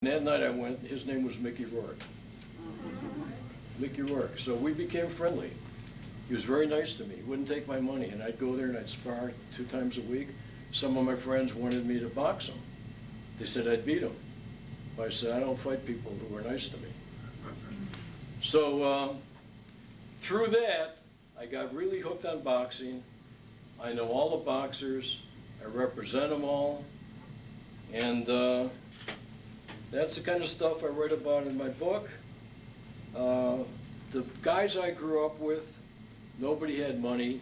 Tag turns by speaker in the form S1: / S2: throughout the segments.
S1: And that night I went, his name was Mickey Rourke. Mickey Rourke. So we became friendly. He was very nice to me. He wouldn't take my money, and I'd go there and I'd spar 2 times a week. Some of my friends wanted me to box him. They said I'd beat him. But I said, I don't fight people who are nice to me. So through that, I got really hooked on boxing. I know all the boxers. I represent them all. And that's the kind of stuff I write about in my book. The guys I grew up with, nobody had money.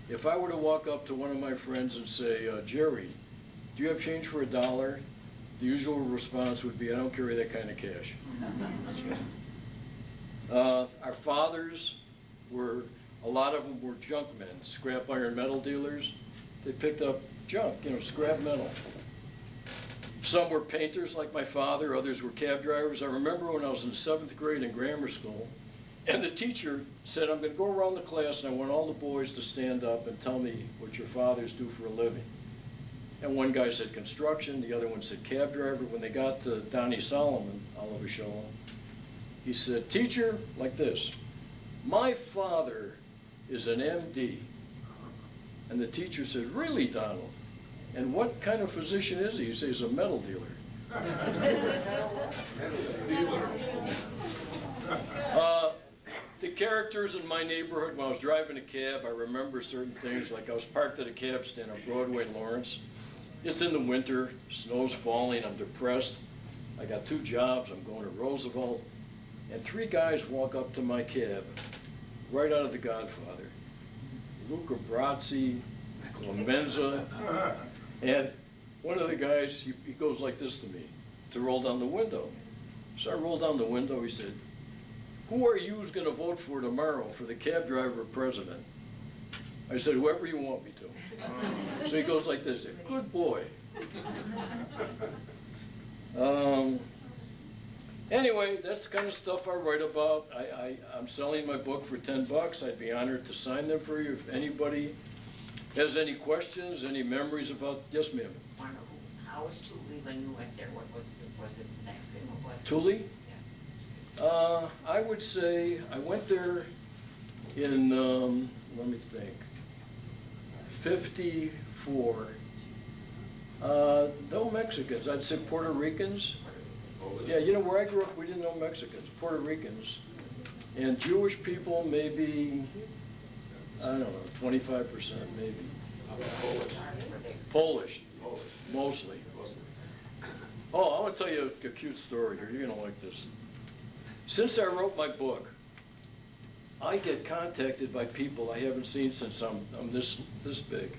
S1: If I were to walk up to one of my friends and say, Jerry, do you have change for $1? The usual response would be, I don't carry that kind of cash.
S2: That's true.
S1: Our fathers were, a lot of them were junk men, scrap iron metal dealers. They picked up junk, you know, scrap metal. Some were painters like my father, others were cab drivers. I remember when I was in 7th grade in grammar school, and the teacher said, I'm going to go around the class and I want all the boys to stand up and tell me what your fathers do for a living. And one guy said construction, the other one said cab driver. When they got to Donnie Solomon, Oliver Shalom, he said, teacher, like this, my father is an MD. And the teacher said, really, Donald? And what kind of physician is he? He says, he's a metal dealer. The characters in my neighborhood, when I was driving a cab, I remember certain things, like I was parked at a cab stand on Broadway in Lawrence. It's in the winter, snow's falling, I'm depressed. I got 2 jobs, I'm going to Roosevelt, and 3 guys walk up to my cab, right out of The Godfather. Luca Brasi, Clemenza, and one of the guys, he goes like this to me, to roll down the window. So I rolled down the window, he said, who are you going to vote for tomorrow for the cab driver or president? I said, whoever you want me to. So he goes like this, good boy. Anyway, that's the kind of stuff I write about. I'm selling my book for $10. I'd be honored to sign them for you. If anybody has any questions, any memories about, yes ma'am.
S3: How was Thule when you went there? What was it next thing? What was it?
S1: Thule?
S3: Yeah.
S1: I would say I went there in, let me think, 54. No Mexicans. I'd say Puerto Ricans. Yeah, you know, where I grew up, we didn't know Mexicans. Puerto Ricans. And Jewish people, maybe, I don't know, 25% maybe. Polish, mostly. Oh, I want to tell you a cute story here. You're going to like this. Since I wrote my book, I get contacted by people I haven't seen since I'm this big.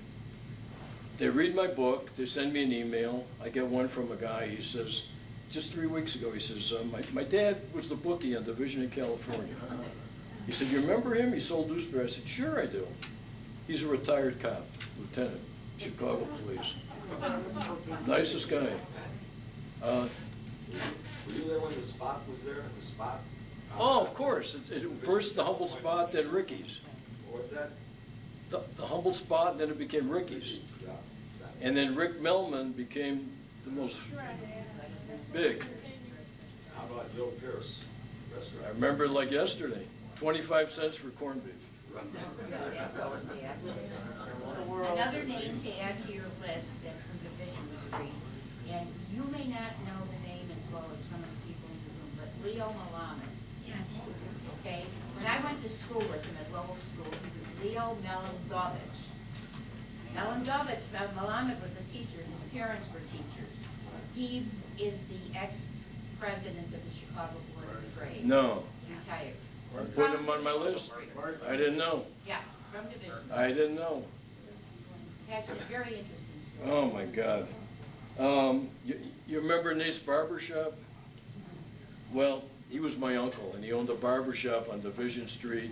S1: They read my book, they send me an email. I get one from a guy, he says, just 3 weeks ago, he says, my dad was the bookie on Division in California. He said, you remember him? He sold newspapers. I said, sure I do. He's a retired cop, lieutenant, Chicago Police. Nicest guy.
S4: Were you there when the Spot was there? The Spot?
S1: Oh, of course. First the Humble Spot, then Ricky's.
S4: What's that?
S1: The Humble Spot, then it became Ricky's.
S4: Yeah.
S1: And then Rick Melman became the most big.
S4: How about Joe Pierce restaurant?
S1: I remember it like yesterday, 25 cents for corned beef.
S2: Another name to add to your list that's from Division Street, and you may not know the name as well as some of the people in the room, but Leo Malamed. Yes. Okay? When I went to school with him at Lowell School, he was Leo Melangovich. Malamed was a teacher. His parents were teachers. He is the ex-president of the Chicago Board of Trade.
S1: No.
S2: Retired.
S1: I'm putting him on my list. I didn't know.
S2: Yeah, from Division.
S1: I didn't know.
S2: Has a very interesting story.
S1: Oh my God. You remember Nate's Barber Shop? Well, he was my uncle, and he owned a barber shop on Division Street,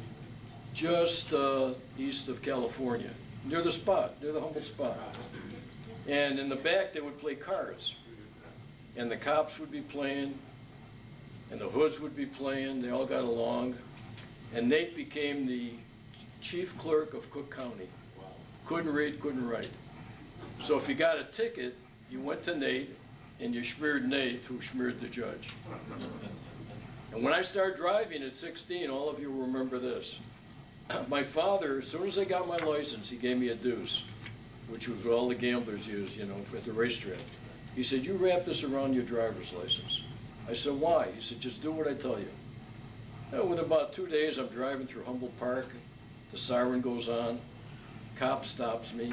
S1: just east of California, near the Spot, near the Humble Spot. And in the back, they would play cards. And the cops would be playing, and the hoods would be playing. They all got along. And Nate became the chief clerk of Cook County. Couldn't read, couldn't write. So if you got a ticket, you went to Nate, and you smeared Nate, who smeared the judge. And when I started driving at 16, all of you will remember this. My father, as soon as I got my license, he gave me a deuce, which was what all the gamblers use, you know, at the racetrack. He said, you wrap this around your driver's license. I said, why? He said, just do what I tell you. And within about 2 days, I'm driving through Humboldt Park. The siren goes on. Cop stops me.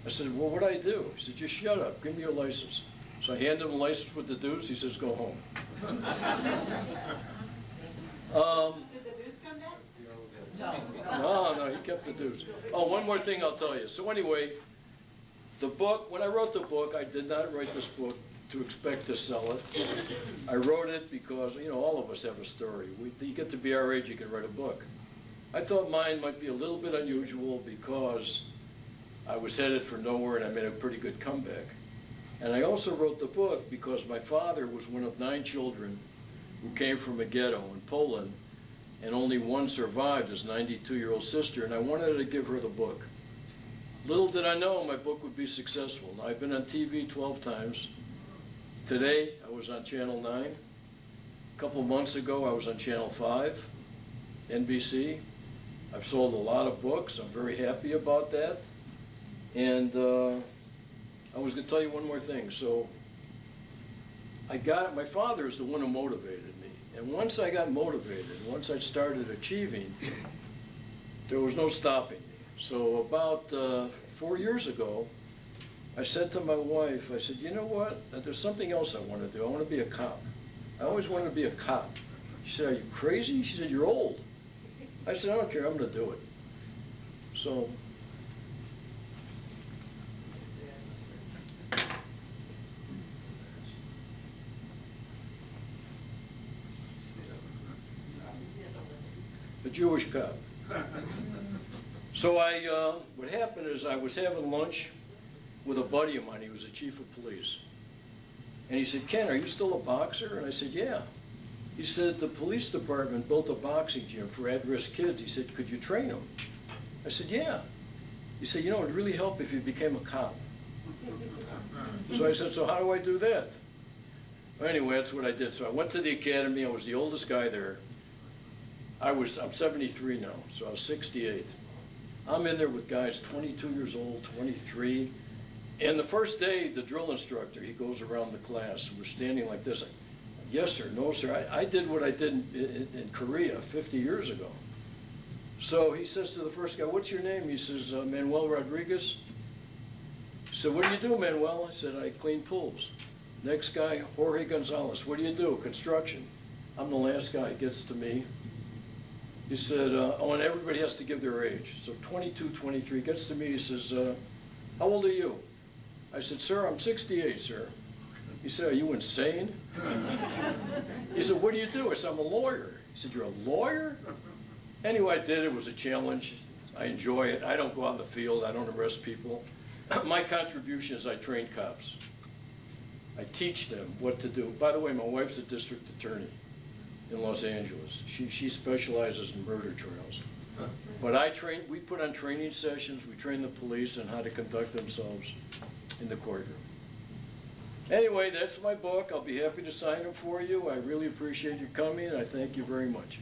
S1: I said, well, what'd I do? He said, just shut up. Give me your license. So I handed him the license with the deuce. He says, go home.
S5: Did the deuce come back?
S1: No, he kept the deuce. Oh, one more thing I'll tell you. So anyway, the book, when I wrote the book, I did not write this book to expect to sell it. I wrote it because, you know, all of us have a story. You get to be our age, you can write a book. I thought mine might be a little bit unusual because I was headed for nowhere and I made a pretty good comeback. And I also wrote the book because my father was one of 9 children who came from a ghetto in Poland, and only one survived, his 92-year-old sister, and I wanted to give her the book. Little did I know my book would be successful. Now, I've been on TV 12 times. Today, I was on Channel 9. A couple of months ago, I was on Channel 5, NBC. I've sold a lot of books. I'm very happy about that. And I was going to tell you one more thing. So my father is the one who motivated me. And once I got motivated, once I started achieving, there was no stopping me. So about 4 years ago, I said to my wife, I said, you know what? There's something else I want to do. I want to be a cop. I always wanted to be a cop. She said, are you crazy? She said, you're old. I said, I don't care. I'm going to do it. So a Jewish cop. So what happened is I was having lunch with a buddy of mine. He was the chief of police. And he said, Ken, are you still a boxer? And I said, yeah. He said, the police department built a boxing gym for at-risk kids. He said, could you train them? I said, yeah. He said, you know, it would really help if you became a cop. So I said, so how do I do that? Well, anyway, that's what I did. So I went to the academy. I was the oldest guy there. I'm 73 now, so I was 68. I'm in there with guys 22 years old, 23. And the first day, the drill instructor, he goes around the class. We're standing like this. Yes, sir. No, sir. I did what I did in Korea 50 years ago. So he says to the first guy, what's your name? He says, Manuel Rodriguez. He said, what do you do, Manuel? I said, I clean pools. Next guy, Jorge Gonzalez. What do you do? Construction. I'm the last guy. He gets to me. He said, oh, and everybody has to give their age. So 22, 23, gets to me, he says, how old are you? I said, sir, I'm 68, sir. He said, are you insane? He said, what do you do? I said, I'm a lawyer. He said, you're a lawyer? Anyway, I did. It was a challenge. I enjoy it. I don't go out in the field. I don't arrest people. My contribution is I train cops. I teach them what to do. By the way, my wife's a district attorney in Los Angeles. She specializes in murder trials. But we put on training sessions, we train the police on how to conduct themselves in the courtroom. Anyway, that's my book. I'll be happy to sign it for you. I really appreciate you coming, and I thank you very much.